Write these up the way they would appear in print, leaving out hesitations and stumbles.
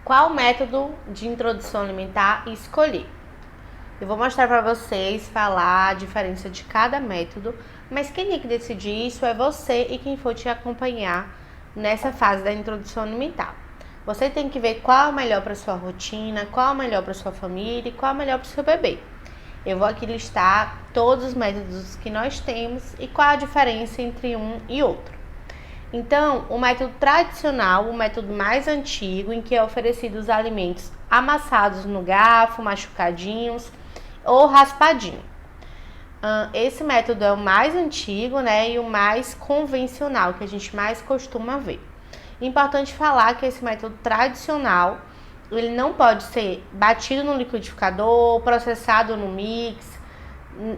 Qual método de introdução alimentar escolher? Eu vou mostrar para vocês, falar a diferença de cada método, mas quem tem que decidir isso é você e quem for te acompanhar nessa fase da introdução alimentar. Você tem que ver qual é o melhor para sua rotina, qual é o melhor para sua família e qual é o melhor para o seu bebê. Eu vou aqui listar todos os métodos que nós temos e qual a diferença entre um e outro. Então, o método tradicional, o método mais antigo, em que é oferecido os alimentos amassados no garfo, machucadinhos ou raspadinho. Esse método é o mais antigo, né, e o mais convencional, que a gente mais costuma ver. Importante falar que esse método tradicional, ele não pode ser batido no liquidificador, processado no mix,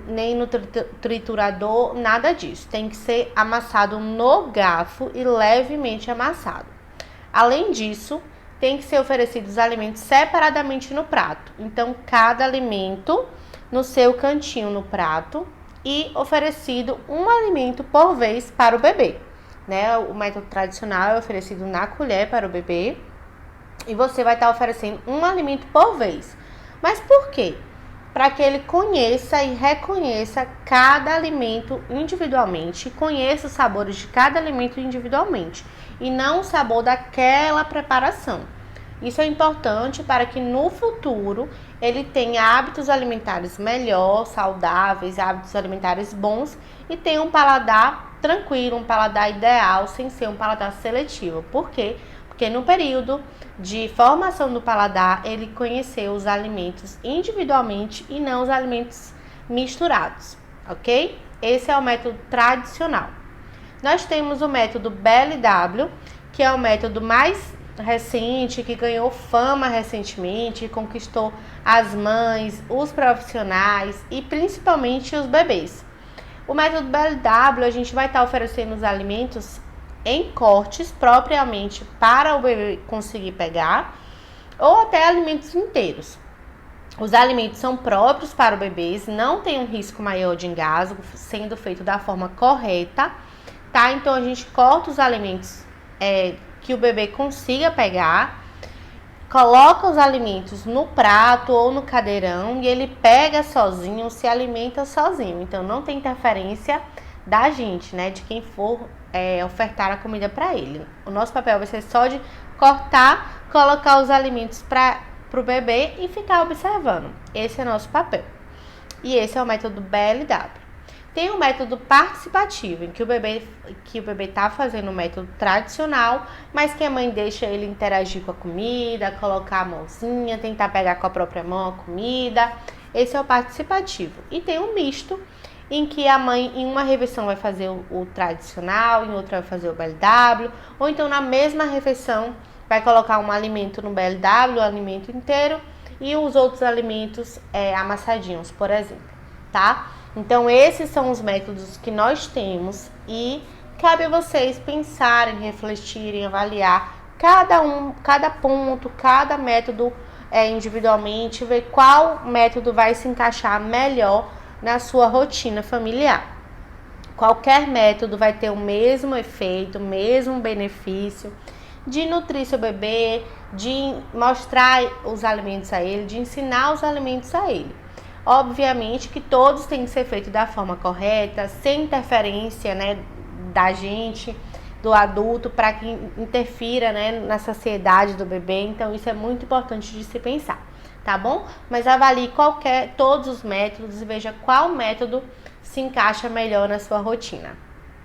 nem no triturador, nada disso. Tem que ser amassado no garfo e levemente amassado. Além disso, tem que ser oferecidos os alimentos separadamente no prato. Então, cada alimento no seu cantinho no prato e oferecido um alimento por vez para o bebê. Né? O método tradicional é oferecido na colher para o bebê e você vai estar oferecendo um alimento por vez. Mas por quê? Para que ele conheça e reconheça cada alimento individualmente, conheça os sabores de cada alimento individualmente e não o sabor daquela preparação. Isso é importante para que no futuro ele tenha hábitos alimentares melhor, saudáveis, hábitos alimentares bons e tenha um paladar tranquilo, um paladar ideal, sem ser um paladar seletivo. Por quê? Porque no período de formação do paladar, ele conheceu os alimentos individualmente e não os alimentos misturados, ok? Esse é o método tradicional. Nós temos o método BLW, que é o método mais recente, que ganhou fama recentemente, conquistou as mães, os profissionais e principalmente os bebês. O método BLW, a gente vai estar oferecendo os alimentos em cortes propriamente para o bebê conseguir pegar, ou até alimentos inteiros. Os alimentos são próprios para o bebê, não tem um risco maior de engasgo, sendo feito da forma correta, tá? Então a gente corta os alimentos que o bebê consiga pegar, coloca os alimentos no prato ou no cadeirão e ele pega sozinho, se alimenta sozinho. Então não tem interferência da gente, né, de quem for ofertar a comida para ele. O nosso papel vai ser só de cortar, colocar os alimentos para o bebê e ficar observando. Esse é o nosso papel. E esse é o método BLW. Tem o método participativo, em que o bebê está fazendo o método tradicional, mas que a mãe deixa ele interagir com a comida, colocar a mãozinha, tentar pegar com a própria mão a comida. Esse é o participativo. E tem o misto, em que a mãe em uma refeição vai fazer o tradicional, em outra vai fazer o BLW, ou então na mesma refeição vai colocar um alimento no BLW, o alimento inteiro, e os outros alimentos amassadinhos, por exemplo, tá? Então esses são os métodos que nós temos e cabe a vocês pensarem, refletirem, avaliar cada ponto, cada método individualmente, ver qual método vai se encaixar melhor na sua rotina familiar. Qualquer método vai ter o mesmo efeito, o mesmo benefício de nutrir seu bebê, de mostrar os alimentos a ele, de ensinar os alimentos a ele. Obviamente que todos têm que ser feitos da forma correta, sem interferência, né, da gente, do adulto, para que interfira, né, na saciedade do bebê. Então isso é muito importante de se pensar. Tá bom? Mas avalie todos os métodos e veja qual método se encaixa melhor na sua rotina.